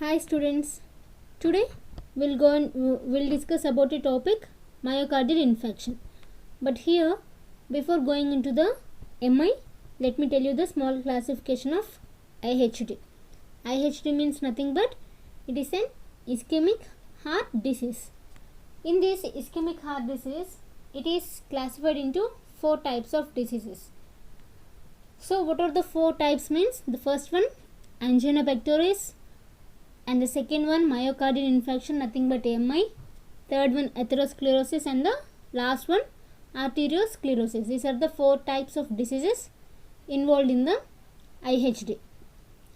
Hi students. Today we'll discuss about a topic myocardial infarction. But here, before going into the MI, let me tell you the small classification of IHD. IHD means nothing but it is an ischemic heart disease. In this ischemic heart disease, it is classified into 4 types of diseases. So what are the 4 types means? The first one, angina pectoris, and the second one, myocardial infarction, nothing but MI. Third one, atherosclerosis, and the last one, arteriosclerosis. These are the 4 types of diseases involved in the IHD.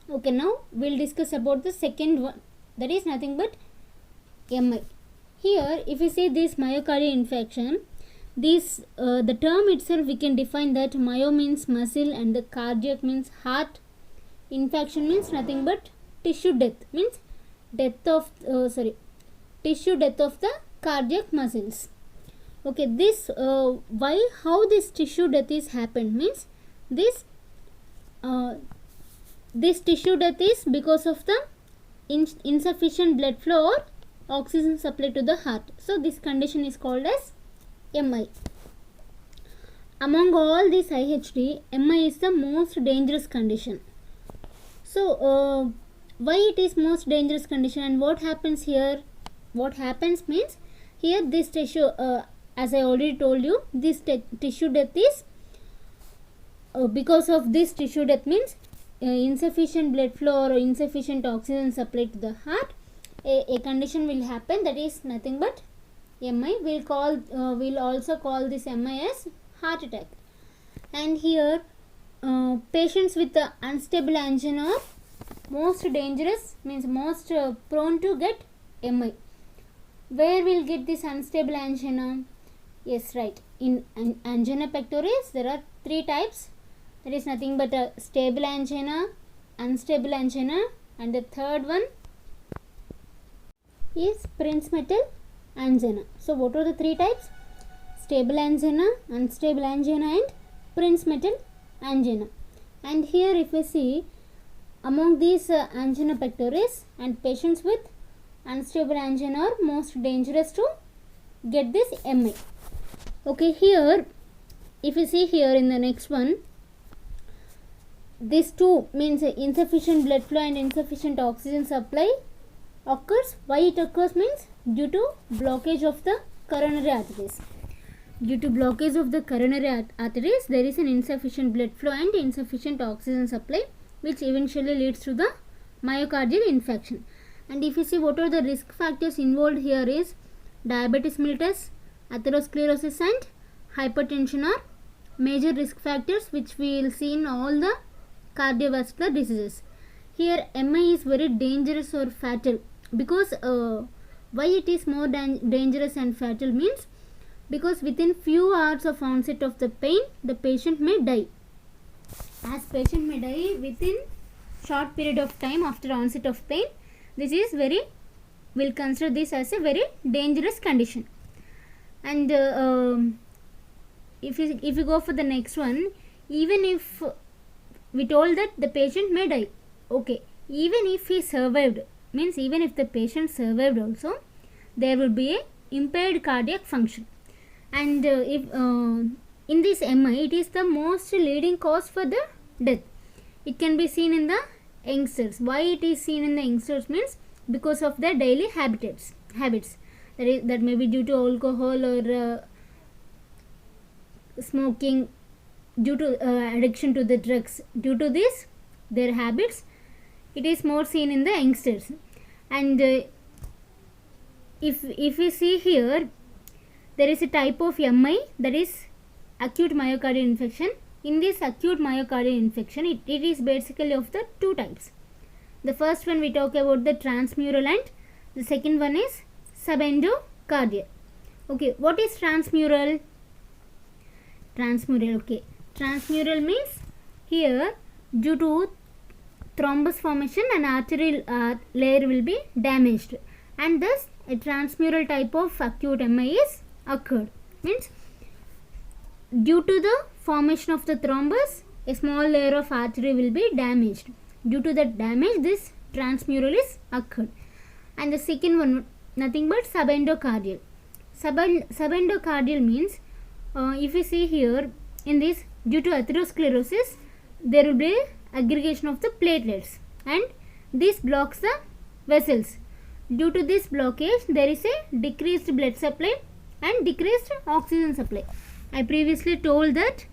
Okay, now we'll discuss about the second one, that is nothing but MI. Here, if we say this myocardial infarction, the term itself we can define that myo means muscle and the cardiac means heart. Infarction means nothing but tissue death, means tissue death of the cardiac muscles. Okay, this how this tissue death is happened means this tissue death is because of the insufficient blood flow or oxygen supply to the heart. So this condition is called as MI. Among all these IHD, MI is the most dangerous condition. So why it is most dangerous condition and what happens here? What happens means here this tissue, as I already told you, this tissue death is because of this tissue death means insufficient blood flow or insufficient oxygen supply to the heart. A condition will happen, that is nothing but MI. We'll also call this MI as heart attack. And here patients with the unstable angina are most dangerous, means most prone to get MI. Where we'll get this unstable angina? Yes, right, in angina pectoris there are 3 types. There is nothing but a stable angina, unstable angina, and the third one is Prinzmetal angina. So what are the 3 types? Stable angina, unstable angina, and Prinzmetal angina. And here if we see, among these angina pectoris and patients with unstable angina are most dangerous to get this MI. Okay, here if you see here in the next one, these 2 means insufficient blood flow and insufficient oxygen supply occurs. Why it occurs means due to blockage of the coronary arteries. Due to blockage of the coronary arteries, there is an insufficient blood flow and insufficient oxygen supply, which eventually leads to the myocardial infarction. And if you see what are the risk factors involved here is diabetes mellitus, atherosclerosis, and hypertension are major risk factors which we will see in all the cardiovascular diseases. Here MI is very dangerous or fatal because why it is more dangerous and fatal means because within few hours of onset of the pain, the patient may die. As patient may die within short period of time after onset of pain, this is we'll consider this as a very dangerous condition. And if you go for the next one, even if we told that the patient may die, okay, even if he survived, means even if the patient survived also, there will be a impaired cardiac function. And if in this MI, it is the most leading cause for the death. It can be seen in the youngsters. Why it is seen in the youngsters means because of their daily habits. That may be due to alcohol or smoking, due to addiction to the drugs. Due to this, their habits, it is more seen in the youngsters. And if we see here, there is a type of MI, that is acute myocardial infarction. In this acute myocardial infarction, it is basically of the 2 types. The first one we talk about the transmural and the second one is subendocardial. Okay, what is transmural? Transmural, okay. Transmural means here due to thrombus formation an arterial layer will be damaged, and thus a transmural type of acute MI is occurred. Means due to the formation of the thrombus, a small layer of artery will be damaged. Due to that damage, this transmural is occurred. And the second one, nothing but subendocardial. Subendocardial means, if you see here, in this, due to atherosclerosis, there will be aggregation of the platelets, and this blocks the vessels. Due to this blockage, there is a decreased blood supply and decreased oxygen supply. I previously told that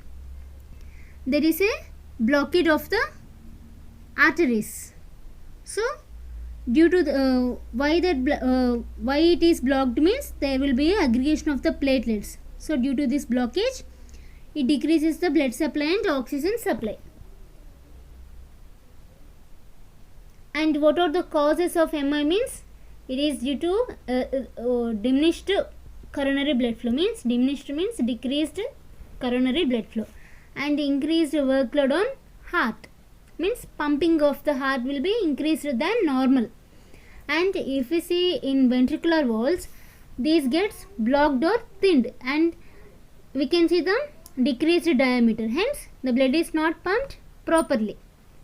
there is a blockage of the arteries. So due to the, why it is blocked means there will be aggregation of the platelets. So due to this blockage, it decreases the blood supply and oxygen supply. And what are the causes of MI means? It is due to diminished coronary blood flow, means diminished means decreased coronary blood flow, and increased workload on heart, means pumping of the heart will be increased than normal. And if we see in ventricular walls, these gets blocked or thinned, and we can see the decreased diameter, hence the blood is not pumped properly.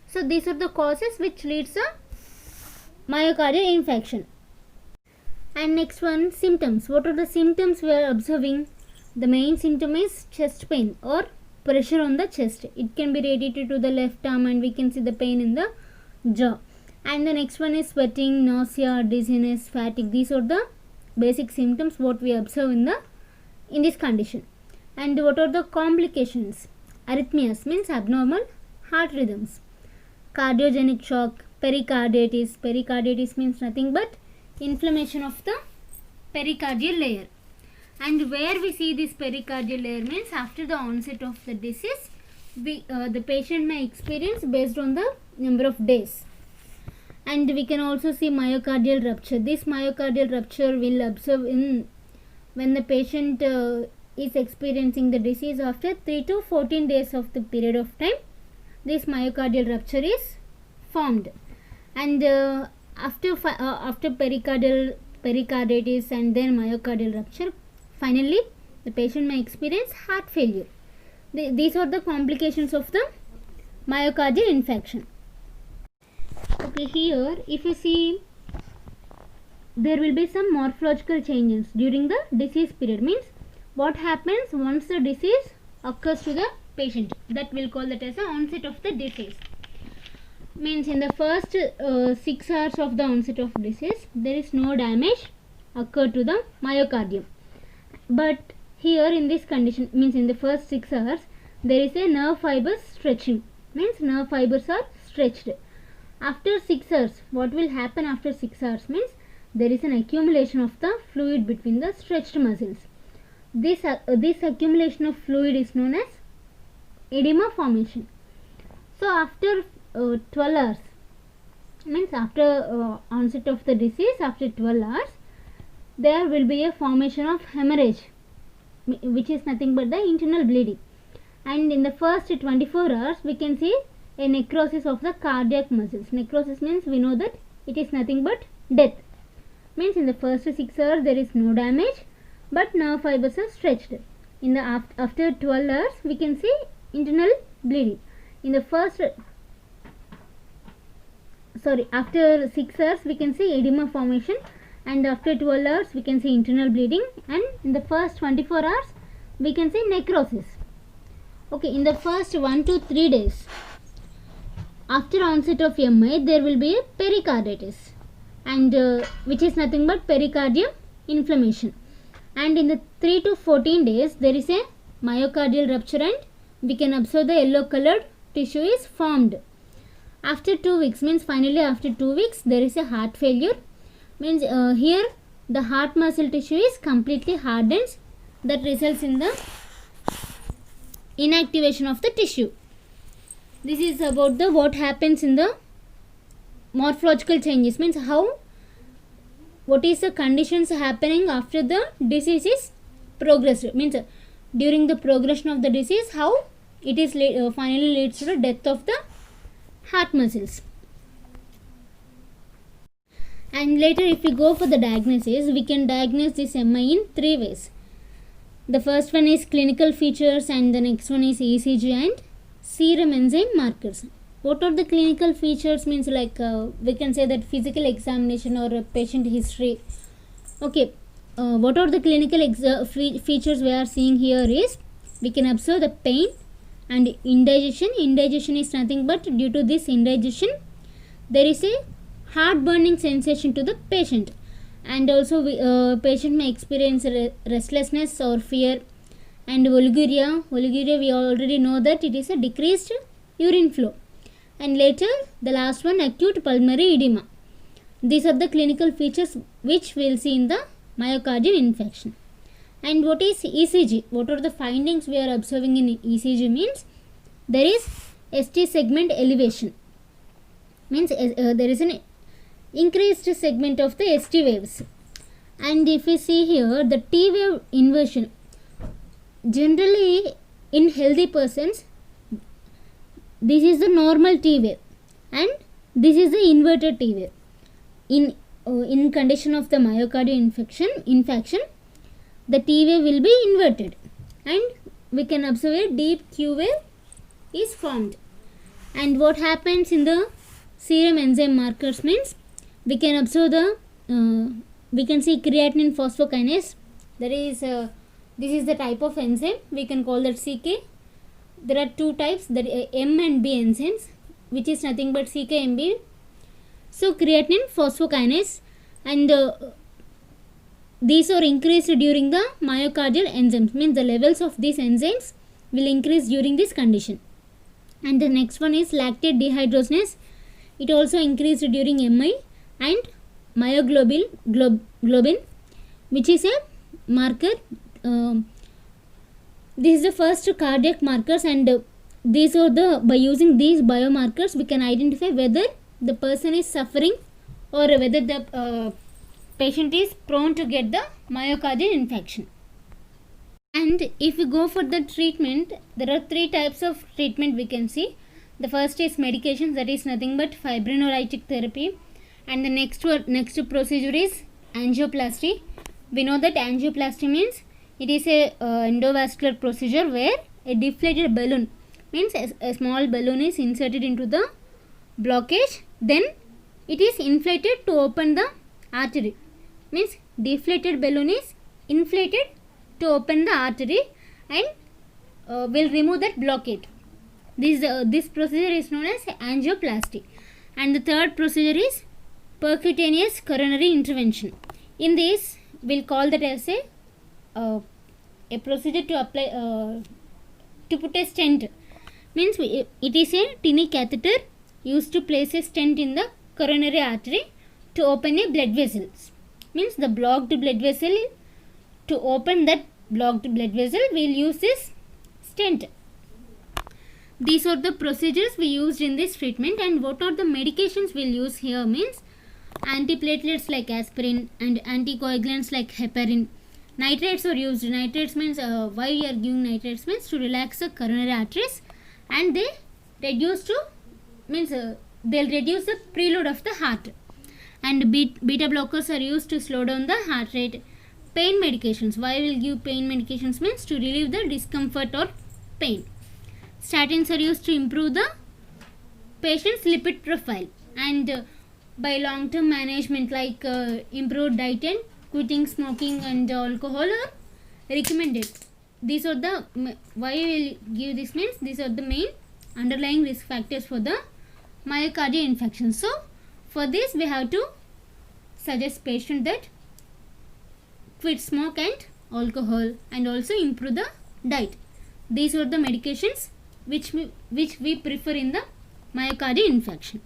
So these are the causes which leads to myocardial infarction. And next one, symptoms. What are the symptoms we are observing? The main symptom is chest pain or pressure on the chest. It can be radiated to the left arm, and we can see the pain in the jaw. And the next one is sweating, nausea, dizziness, fatigue. These are the basic symptoms what we observe in this condition. And what are the complications? Arrhythmias means abnormal heart rhythms, cardiogenic shock, pericarditis. Pericarditis means nothing but inflammation of the pericardial layer. And where we see this pericardial layer means after the onset of the disease, the patient may experience based on the number of days. And we can also see myocardial rupture. This myocardial rupture will observe in when the patient is experiencing the disease after 3 to 14 days of the period of time. This myocardial rupture is formed. And after pericarditis and then myocardial rupture, finally the patient may experience heart failure. These are the complications of the myocardial infarction. Okay, here if you see, there will be some morphological changes during the disease period. Means what happens once the disease occurs to the patient, that will call that as the onset of the disease. Means in the first 6 hours of the onset of disease, there is no damage occurred to the myocardium. But here in this condition, means in the first 6 hours, there is a nerve fibers stretching, means nerve fibers are stretched. After 6 hours, what will happen after 6 hours means there is an accumulation of the fluid between the stretched muscles. This accumulation of fluid is known as edema formation. So after 12 hours, means after onset of the disease, after 12 hours, there will be a formation of hemorrhage, which is nothing but the internal bleeding. And in the first 24 hours, we can see a necrosis of the cardiac muscles. Necrosis means we know that it is nothing but death. Means in the first 6 hours there is no damage, but nerve fibers are stretched. In the after 12 hours, we can see internal bleeding. In the first after 6 hours we can see edema formation, and after 12 hours we can see internal bleeding, and in the first 24 hours we can see necrosis. Okay, in the first 1 to 3 days after onset of MI, there will be a pericarditis, and which is nothing but pericardium inflammation. And in the 3 to 14 days there is a myocardial rupture, and we can observe the yellow colored tissue is formed. After 2 weeks, means finally after 2 weeks, there is a heart failure. Means here the heart muscle tissue is completely hardened, that results in the inactivation of the tissue. This is about the what happens in the morphological changes, means what is the conditions happening after the disease is progressed, means during the progression of the disease, how it is finally leads to the death of the heart muscles. And later if we go for the diagnosis, we can diagnose this MI in 3 ways. The first one is clinical features, and the next one is ECG and serum enzyme markers. what are the clinical features means like we can say that physical examination or patient history. Okay, what are the clinical features we are seeing here is we can observe the pain and indigestion. Indigestion is nothing but due to this indigestion there is a heart burning sensation to the patient, and also patient may experience restlessness or fear. And oliguria we already know that it is a decreased urine flow. And later the last one, acute pulmonary edema. These are the clinical features which we will see in the myocardial infarction. And what is ECG? What are the findings we are observing in ECG means there is ST segment elevation, means there is an increased segment of the ST waves. And if we see here the T wave inversion, generally in healthy persons this is the normal T wave and this is the inverted T wave. In condition of the myocardial infarction the T wave will be inverted and we can observe a deep Q wave is formed. And what happens in the serum enzyme markers means we can observe the we can see creatinine phosphokinase. There is this is the type of enzyme, we can call that CK. There are two types, that M and B enzymes, which is nothing but CK and B. So creatinine phosphokinase, and these are increased during the myocardial enzymes, means the levels of these enzymes will increase during this condition. And the next one is lactate dehydrogenase. It also increased during MI. And myoglobin, which is a marker. This is the first cardiac markers, and these are the, by using these biomarkers we can identify whether the person is suffering or whether the patient is prone to get the myocardial infarction. And if we go for the treatment, there are three types of treatment we can see. The first is medications, that is nothing but fibrinolytic therapy. And the next procedure is angioplasty. We know that angioplasty means it is a endovascular procedure where a deflated balloon, means a small balloon is inserted into the blockage, then it is inflated to open the artery, means deflated balloon is inflated to open the artery and will remove that blockade. This procedure is known as angioplasty. And the third procedure is percutaneous coronary intervention. In this we'll call that as a procedure to apply to put a stent, means it is a tiny catheter used to place a stent in the coronary artery to open a blood vessel, means the blocked blood vessel. To open that blocked blood vessel we'll use this stent. These are the procedures we used in this treatment. And what are the medications we'll use here means antiplatelets like aspirin and anticoagulants like heparin. Nitrates are used. Nitrates means why we are giving nitrates means to relax the coronary arteries, and they reduce to means they'll reduce the preload of the heart. And beta blockers are used to slow down the heart rate. Pain medications, why we'll give pain medications means to relieve the discomfort or pain. Statins are used to improve the patient's lipid profile. And by long term management like improved diet and quitting smoking and alcohol are recommended. These are the why we will give this means these are the main underlying risk factors for the myocardial infarction. So for this we have to suggest patient that quit smoke and alcohol and also improve the diet. These are the medications which we prefer in the myocardial infarction.